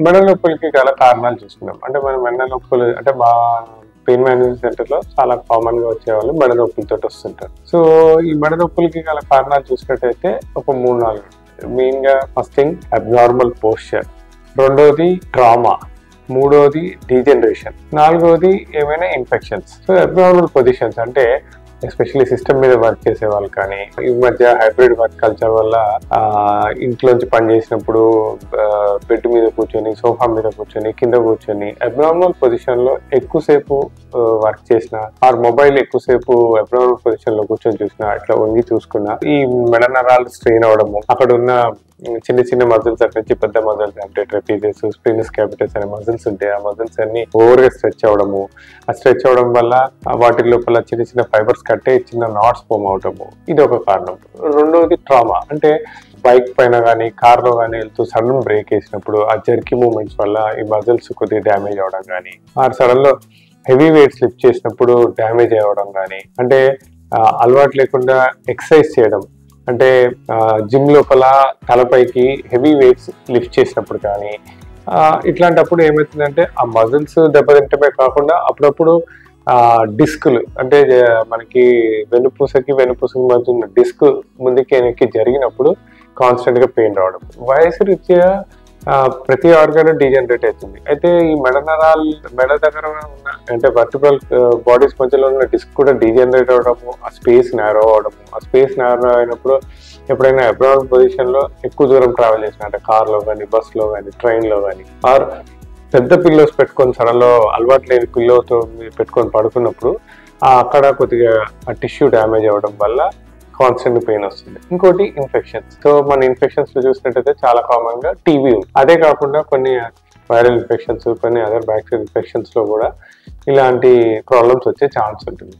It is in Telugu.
మెడ నొప్పులకి గల కారణాలు చూసుకున్నాం. అంటే మనం మెడ నొప్పులు అంటే మా పెయిన్ మేనేజ్మెంట్ సెంటర్ లో చాలా కామన్ గా వచ్చేవాళ్ళు మెడ నొప్పులతో వస్తుంటారు. సో ఈ మెడ నొప్పులకి గల కారణాలు చూసినట్టయితే ఒక 3-4 మెయిన్ గా ఫస్ట్ థింగ్ అబ్నార్మల్ పోస్చర్, రెండోది ట్రామా, మూడోది డీజనరేషన్, నాలుగోది ఏమైనా ఇన్ఫెక్షన్స్. సో అబ్నార్మల్ పొజిషన్స్ అంటే ఎస్పెషల్లీ సిస్టమ్ మీద వర్క్ చేసే వాళ్ళు కానీ ఈ మధ్య హైబ్రిడ్ వర్క్ కల్చర్ వల్ల ఇంట్లోంచి పని చేసినప్పుడు బెడ్ మీద కూర్చొని, సోఫా మీద కూర్చొని, కింద కూర్చొని అబ్నార్మల్ పొజిషన్ లో ఎక్కువసేపు వర్క్ చేసిన, ఆర్ మొబైల్ ఎక్కువసేపు అబ్నార్మల్ పొజిషన్ లో కూర్చొని చూసినా, అట్లా వంగి చూసుకున్నా ఈ మెడ నరాలు స్ట్రెయిన్ అవడము, అక్కడ ఉన్న చిన్న చిన్న మజిల్స్ అటు నుంచి పెద్ద మజిల్స్ అంటే ట్రెపీజియస్, స్పినస్ క్యాపిటస్ అనే మజిల్స్ ఉంటాయి. ఆ మజిల్స్ అన్ని ఓవర్ గా స్ట్రెచ్ అవడము, ఆ స్ట్రెచ్ అవడం వల్ల వాటి లోపల చిన్న చిన్న ఫైబర్స్ కట్టే చిన్న నాట్స్ ఫామ్ అవటము, ఇది ఒక కారణం. రెండోది ట్రామా, అంటే బైక్ పైన కానీ కార్ లో కానీ వెళ్తూ సడన్ బ్రేక్ వేసినప్పుడు ఆ జర్కీ మూమెంట్స్ వల్ల ఈ మజిల్స్ కొద్దిగా డ్యామేజ్ అవడం కానీ, ఆ సడన్ లో హెవీ వెయిట్స్ లిఫ్ట్ చేసినప్పుడు డ్యామేజ్ అవ్వడం కానీ, అంటే అలవాటు లేకుండా ఎక్సర్సైజ్ చేయడం అంటే జిమ్ లోపల తలపైకి హెవీ వెయిట్స్ లిఫ్ట్ చేసినప్పుడు కానీ, ఇట్లాంటప్పుడు ఏమవుతుందంటే ఆ మజిల్స్ దెబ్బతింటమే కాకుండా అప్పుడప్పుడు డిస్కులు అంటే మనకి వెన్నుపూసకి మధ్య ఉన్న డిస్క్ ముందుకి వెనక్కి జరిగినప్పుడు కాన్స్టెంట్ గా పెయిన్ రావడం. వయసు రీత్యా ప్రతి ఆర్గాన్ డీజనరేట్ అవుతుంది. అయితే ఈ మెడ దగ్గర ఉన్న అంటే వర్టిబ్రల్ బాడీస్ మధ్యలో ఉన్న డిస్క్ కూడా డీజనరేట్ అవడము, ఆ స్పేస్ నేరో అవడము, ఆ స్పేస్ నేరో అయినప్పుడు ఎప్పుడైనా అబ్నార్మల్ పొజిషన్ లో ఎక్కువ దూరం ట్రావెల్ చేసిన అంటే కార్ లో కానీ, బస్ లో కానీ, ట్రైన్ లో కానీ, ఆర్ పెద్ద పిల్లోస్ పెట్టుకొని సడన్ లో అలవాటు లేని పిల్లోతో పెట్టుకొని పడుకున్నప్పుడు అక్కడ కొద్దిగా ఆ టిష్యూ డ్యామేజ్ అవ్వడం వల్ల కాన్స్టెంట్ పెయిన్ వస్తుంది. ఇంకోటి ఇన్ఫెక్షన్స్. సో మన ఇన్ఫెక్షన్స్ లో చూసినట్టయితే చాలా కామన్ గా టీబీ, అదే కాకుండా కొన్ని వైరల్ ఇన్ఫెక్షన్స్, కొన్ని అదర్ బ్యాక్టీరియల్ ఇన్ఫెక్షన్స్ లో కూడా ఇలాంటి ప్రాబ్లమ్స్ వచ్చే ఛాన్స్ ఉంటుంది.